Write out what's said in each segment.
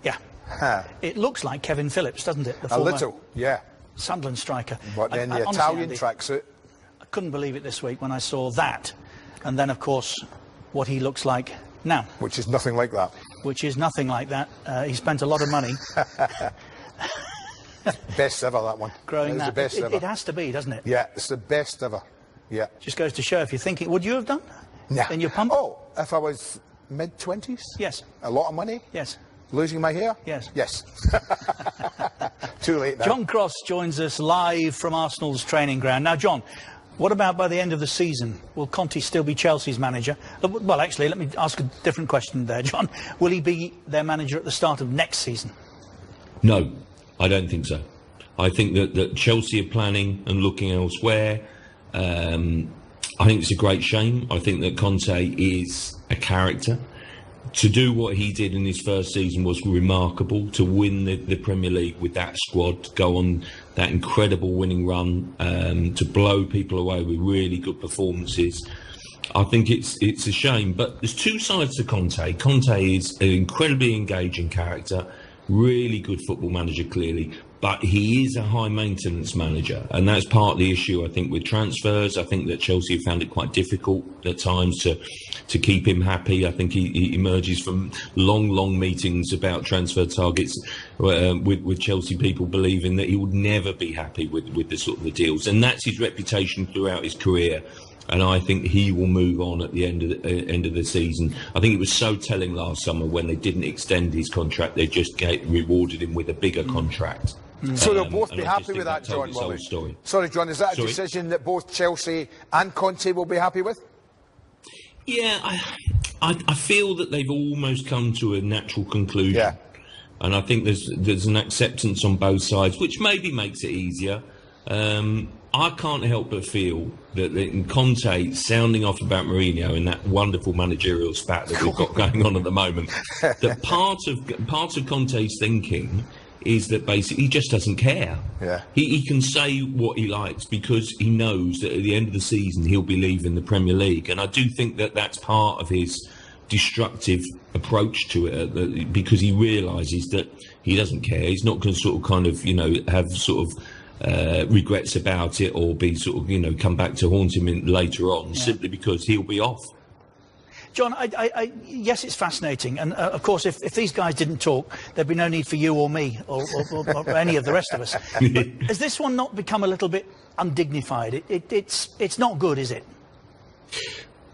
Yeah. It looks like Kevin Phillips, doesn't it? The A little, yeah. Sunderland striker. But then the honestly, Italian Andy, tracksuit. I couldn't believe it this week when I saw that. And then, of course, what he looks like now. Which is nothing like that. Which is nothing like that. He spent a lot of money. Best ever, that one. Growing that. The best ever. It has to be, doesn't it? Yeah, it's the best ever. Yeah. Just goes to show, if you're thinking, would you have done? Nah. In your pump? Oh, if I was mid-20s? Yes. A lot of money? Yes. Losing my hair? Yes. Yes. Too late now. John Cross joins us live from Arsenal's training ground. Now, John, what about by the end of the season? Will Conte still be Chelsea's manager? Well, actually, let me ask a different question there, John. Will he be their manager at the start of next season? No, I don't think so. I think that Chelsea are planning and looking elsewhere. I think it's a great shame. I think that Conte is a character. To do what he did in his first season was remarkable. To win the Premier League with that squad, go on that incredible winning run, to blow people away with really good performances. I think it's a shame. But there's two sides to Conte. Conte is an incredibly engaging character, really good football manager, clearly. But he is a high-maintenance manager, and that's part of the issue, I think, with transfers. I think that Chelsea have found it quite difficult at times to keep him happy. I think he emerges from long meetings about transfer targets with Chelsea people believing that he would never be happy with the sort of the deals. And that's his reputation throughout his career. And I think he will move on at the end of the season. I think it was so telling last summer when they didn't extend his contract. They just rewarded him with a bigger contract. So they'll both be happy with that, John, will they? Sorry, John, is that a decision that both Chelsea and Conte will be happy with? Yeah, I feel that they've almost come to a natural conclusion. Yeah. And I think there's an acceptance on both sides, which maybe makes it easier. I can't help but feel that in Conte sounding off about Mourinho in that wonderful managerial spat that we've got going on at the moment, that part of Conte's thinking is that basically he just doesn't care. Yeah. He can say what he likes because he knows that at the end of the season he'll be leaving the Premier League. And I do think that that's part of his destructive approach to it, because he realises that he doesn't care. He's not going to sort of kind of, have sort of regrets about it or be sort of, come back to haunt him later on, simply because he'll be off. John, yes, it's fascinating. And, of course, if these guys didn't talk, there'd be no need for you or me or any of the rest of us. But has this one not become a little bit undignified? It's not good, is it?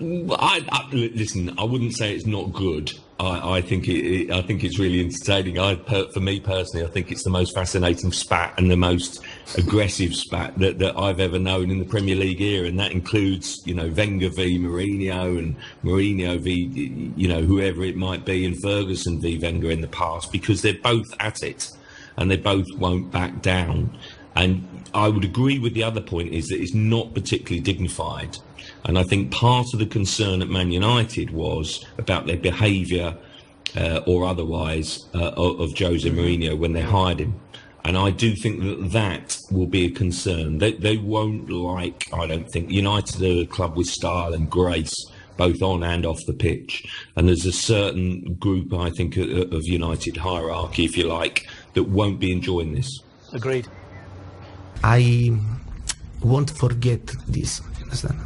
Listen, I wouldn't say it's not good. I think it's really entertaining. For me personally, I think it's the most fascinating spat and the most aggressive spat that I've ever known in the Premier League era, and that includes Wenger v Mourinho and Mourinho v whoever it might be, and Ferguson v Wenger in the past, because they're both at it and they both won't back down. And I would agree with the other point is that it's not particularly dignified. And I think part of the concern at Man United was about their behaviour or otherwise of Jose Mourinho when they hired him. And I do think that will be a concern. They won't like, I don't think, United are a club with style and grace, both on and off the pitch. And there's a certain group, I think, of United hierarchy, if you like, that won't be enjoying this. Agreed. I won't forget this. Understand?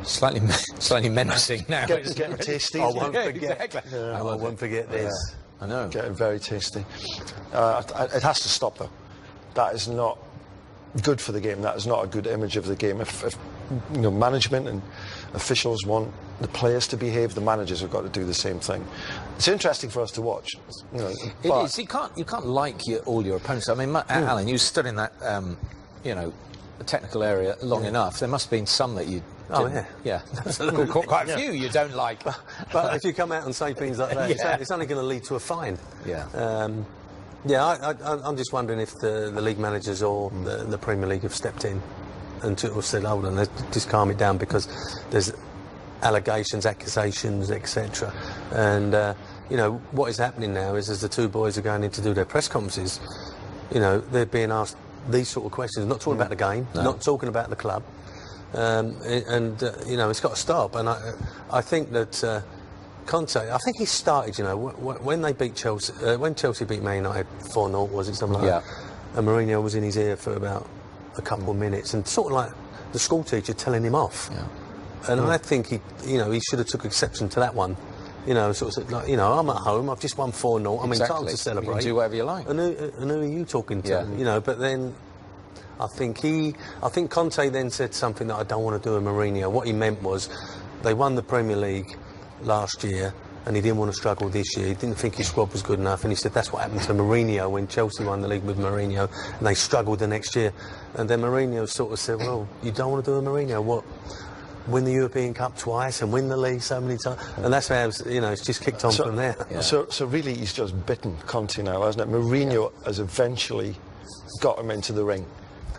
Slightly menacing now. Getting tasty. I won't forget. Exactly. I won't forget this. I know. Getting very tasty. It has to stop though. That is not good for the game. That is not a good image of the game. If management and officials want the players to behave, the managers have got to do the same thing. It's interesting for us to watch. It is. You can't like all your opponents. I mean, Alan, you stood in that the technical area long enough. There must have been some that you. Yeah, absolutely. Quite a few you don't like. But if you come out and say things like that, it's only going to lead to a fine. Yeah. I'm just wondering if the league managers or the Premier League have stepped in and said, hold on, let's just calm it down, because there's allegations, accusations, etc. And what is happening now is, as the two boys are going in to do their press conferences, they're being asked these sort of questions, not talking about the game, not talking about the club, it's got to stop. And I think that Conte, I think he started, you know, when they beat Chelsea, when Chelsea beat Man United 4-0, was it something like that? And Mourinho was in his ear for about a couple of minutes, and sort of like the school teacher telling him off. And I think he should have took exception to that one. You know, sort of like, you know, I'm at home, I've just won 4-0, I'm entitled to celebrate. You can do whatever you like. And who are you talking to? You know, but then I think Conte then said something that I don't want to do with Mourinho. What he meant was, they won the Premier League last year, and he didn't want to struggle this year. He didn't think his squad was good enough, and he said that's what happened to Mourinho when Chelsea won the league with Mourinho, and they struggled the next year. And then Mourinho sort of said, well, you don't want to do a Mourinho, what? Win the European Cup twice and win the league so many times, and that's how it's just kicked on from there. So really, he's just bitten Conte now, hasn't it? Mourinho has eventually got him into the ring.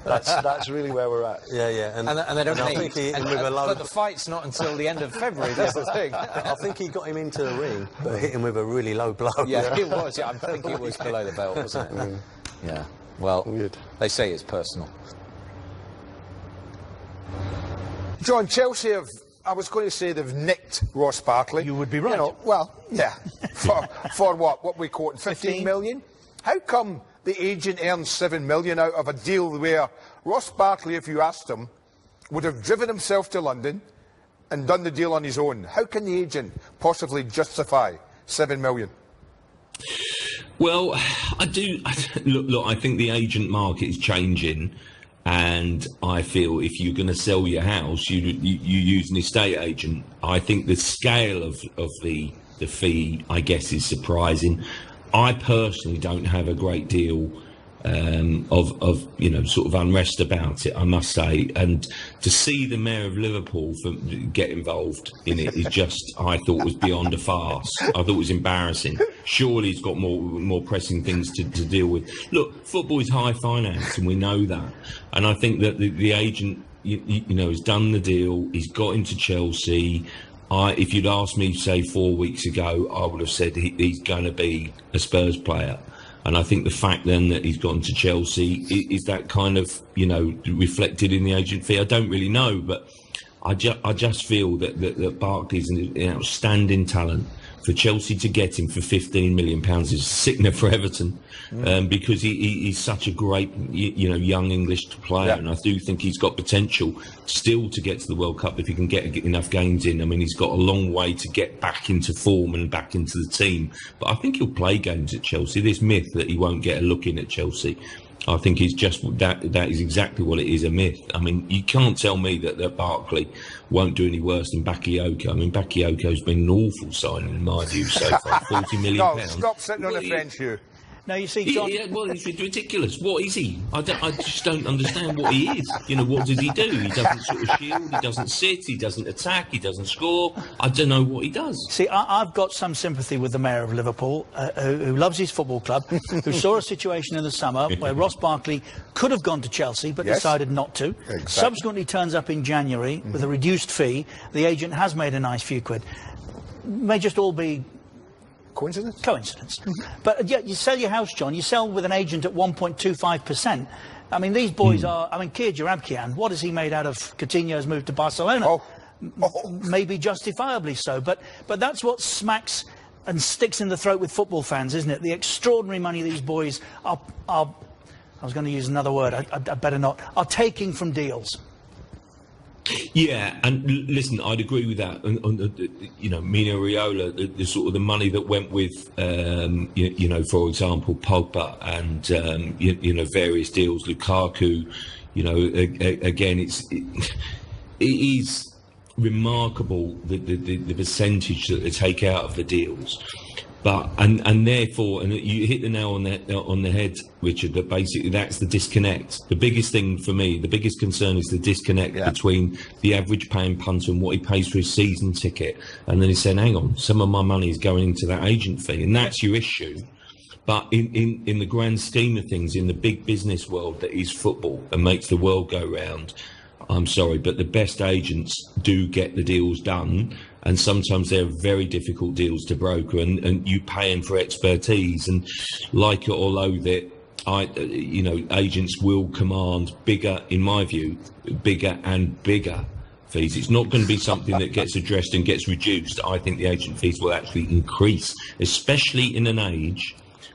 That's really where we're at. And they don't think but the fight's not until the end of February. That's the thing. I think he got him into the ring, but hit him with a really low blow. Yeah, it was. Yeah, I think it was below the belt, wasn't it? Yeah. Well, weird. They say it's personal. John, Chelsea have, I was going to say they've nicked Ross Barkley. You would be right. You know, well, yeah. for what we quote, 15 million? How come the agent earns 7 million out of a deal where Ross Barkley, if you asked him, would have driven himself to London and done the deal on his own? How can the agent possibly justify 7 million? Well, I do. Look, I think the agent market is changing. And I feel if you're going to sell your house, you use an estate agent. I think the scale of the fee, I guess, is surprising. I personally don't have a great deal of sort of unrest about it, I must say. And to see the Mayor of Liverpool get involved in it is just, I thought, was beyond a farce. I thought it was embarrassing. Surely he's got more pressing things to deal with. Look, football is high finance, and we know that. And I think that the agent, has done the deal. He's got into Chelsea. If you'd asked me, say, 4 weeks ago, I would have said he's going to be a Spurs player. And I think the fact then that he's gone to Chelsea, is that kind of, reflected in the agent fee? I don't really know, but I just feel that Barkley's an outstanding talent. For Chelsea to get him for £15 million is a sickener for Everton, because he's such a great, young English player, and I do think he's got potential still to get to the World Cup if he can get enough games in. I mean, he's got a long way to get back into form and back into the team, but I think he'll play games at Chelsea. This myth that he won't get a look in at Chelsea, I think is just that is exactly what it is, a myth. I mean, you can't tell me that Barkley won't do any worse than Bakayoko. I mean, Bakayoko's been an awful signing in my view so far. £40 million. No, stop sitting on the fence, Hugh. Now you see, John. Well, it's ridiculous. What is he? I just don't understand what he is. What does he do? He doesn't sort of shield. He doesn't sit. He doesn't attack. He doesn't score. I don't know what he does. See, I've got some sympathy with the Mayor of Liverpool, who loves his football club, who saw a situation in the summer where Ross Barkley could have gone to Chelsea but decided not to. Exactly. Subsequently turns up in January with a reduced fee. The agent has made a nice few quid. May just all be coincidence. But you sell your house, John, you sell with an agent at 1.25%. I mean, these boys are, Kia Jarabkian, what has he made out of Coutinho's move to Barcelona? Maybe justifiably so, but that's what smacks and sticks in the throat with football fans, isn't it? The extraordinary money these boys are I was going to use another word, I better not, are taking from deals. Yeah, and listen, I'd agree with that. Mino Raiola, the sort of the money that went with, for example, Pogba and various deals, Lukaku. Again, it is remarkable the percentage that they take out of the deals. But and therefore, and you hit the nail on the head, Richard. That basically that's the disconnect. The biggest thing for me, the biggest concern is the disconnect between the average paying punter and what he pays for his season ticket. And then he's saying, "Hang on, some of my money is going into that agent fee," and that's your issue. But in the grand scheme of things, in the big business world that is football and makes the world go round, I'm sorry, but the best agents do get the deals done. And sometimes they're very difficult deals to broker, and you pay them for expertise. And like it or loathe it, agents will command bigger, in my view, bigger and bigger fees. It's not going to be something that gets addressed and gets reduced. I think the agent fees will actually increase, especially in an age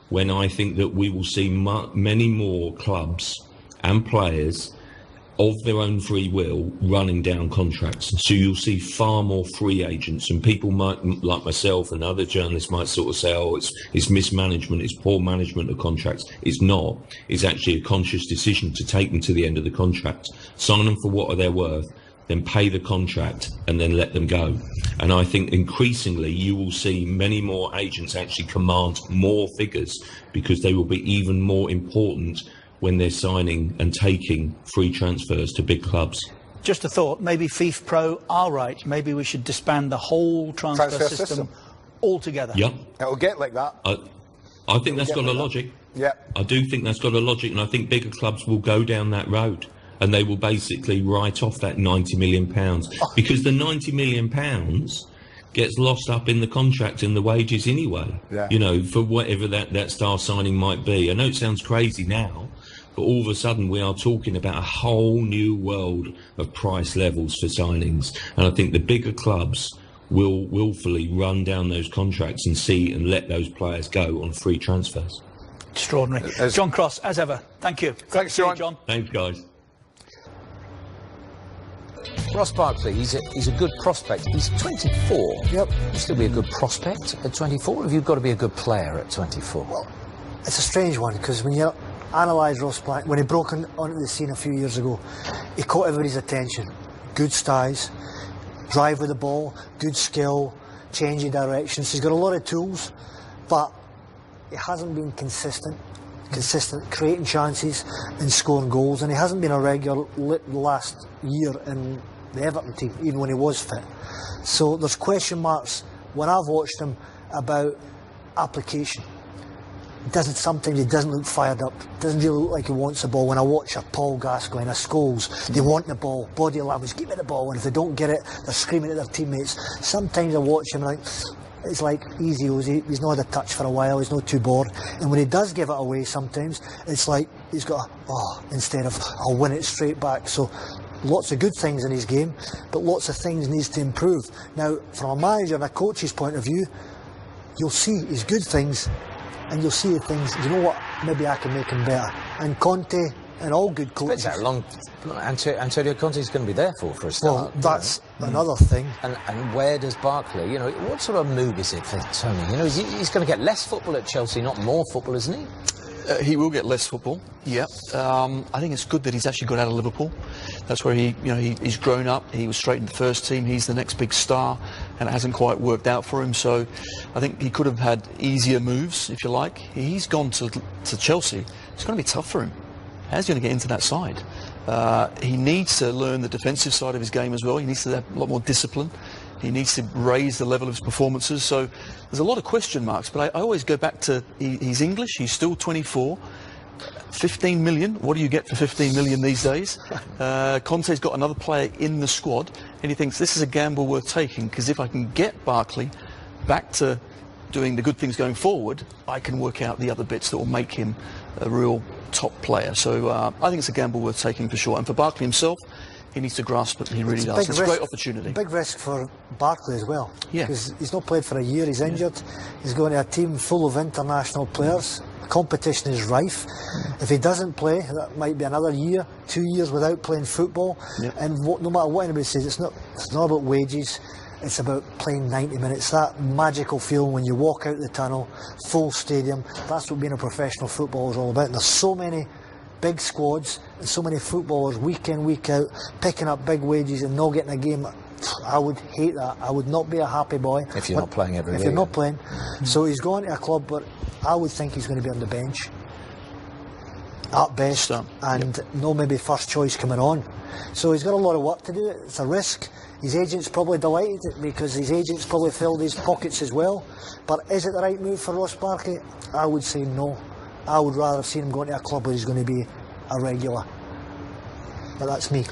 when I think that we will see many more clubs and players of their own free will running down contracts. So you'll see far more free agents, and people might, like myself and other journalists, might sort of say, oh, it's mismanagement, it's poor management of contracts. It's not. It's actually a conscious decision to take them to the end of the contract, sign them for what they're worth, then pay the contract and then let them go. And I think increasingly you will see many more agents actually command more figures, because they will be even more important when they're signing and taking free transfers to big clubs. Just a thought, maybe FIFA Pro are right. Maybe we should disband the whole transfer system altogether. Yeah. It'll get like that. I think that's got a logic. Yeah. I do think that's got a logic, and I think bigger clubs will go down that road, and they will basically write off that £90 million, because the £90 million gets lost up in the contract and the wages anyway, you know, for whatever that star signing might be. I know it sounds crazy now, but all of a sudden we are talking about a whole new world of price levels for signings. And I think the bigger clubs will willfully run down those contracts and let those players go on free transfers. Extraordinary. John Cross, as ever, thank you. Thanks, John. Thanks, guys. Ross Barkley, he's a good prospect. He's 24. Yep. He'll still be a good prospect at 24, or have you got to be a good player at 24? Well, it's a strange one, because when you analyse Ross Barkley, when he broke onto the scene a few years ago, he caught everybody's attention. Good styles, drive with the ball, good skill, changing directions. He's got a lot of tools, but he hasn't been consistent, creating chances and scoring goals, and he hasn't been a regular last year in the Everton team, even when he was fit. So there's question marks when I've watched him about application. Sometimes he doesn't look fired up, doesn't really look like he wants the ball. When I watch a Paul Gascoigne, a Scholes, they want the ball, body language, give me the ball, and if they don't get it, they're screaming at their teammates. Sometimes I watch him and it's like easy Ozzy, he's not had a touch for a while, he's not too bored, and when he does give it away sometimes, it's like he's got instead of I'll win it straight back. So lots of good things in his game, but lots of things needs to improve. Now, from a manager and a coach's point of view, you'll see his good things, and you'll see the things, you know what, maybe I can make him better. And Conte and all good coaches. Depends how long Antonio Conte's going to be there for a start. Well, that's another thing. And where does Barkley, you know, what sort of move is it for Tony? You know, he's going to get less football at Chelsea, not more football, isn't he? He will get less football, yeah. I think it's good that he's actually got out of Liverpool. That's where he's grown up. He was straight in the first team. He's the next big star, and it hasn't quite worked out for him. So I think he could have had easier moves, if you like. He's gone to Chelsea. It's going to be tough for him. How's he going to get into that side? He needs to learn the defensive side of his game as well. He needs to have a lot more discipline. He needs to raise the level of his performances. So there's a lot of question marks, but I always go back to he's English, he's still 24. 15 million, what do you get for 15 million these days? Conte's got another player in the squad, and he thinks this is a gamble worth taking, because if I can get Barkley back to doing the good things going forward, I can work out the other bits that will make him a real top player. So I think it's a gamble worth taking for sure. And for Barkley himself, he needs to grasp it, he really does. It's a great opportunity. Big risk for Barkley as well. Yeah. Because he's not played for a year, he's injured. He's going to a team full of international players. Competition is rife. If he doesn't play, that might be another year, 2 years without playing football. Yep. And no matter what anybody says, it's not about wages. It's about playing 90 minutes. That magical feeling when you walk out the tunnel, full stadium. That's what being a professional footballer is all about. And there's so many big squads and so many footballers week in, week out, picking up big wages and not getting a game. I would hate that. I would not be a happy boy. If you're not playing every week. If you're not playing. So he's going to a club, but I would think he's going to be on the bench at best, and no maybe first choice coming on. So he's got a lot of work to do. It's a risk. His agent's probably delighted because his agent's probably filled his pockets as well. But is it the right move for Ross Barkley? I would say no. I would rather have seen him going to a club where he's going to be a regular. But that's me.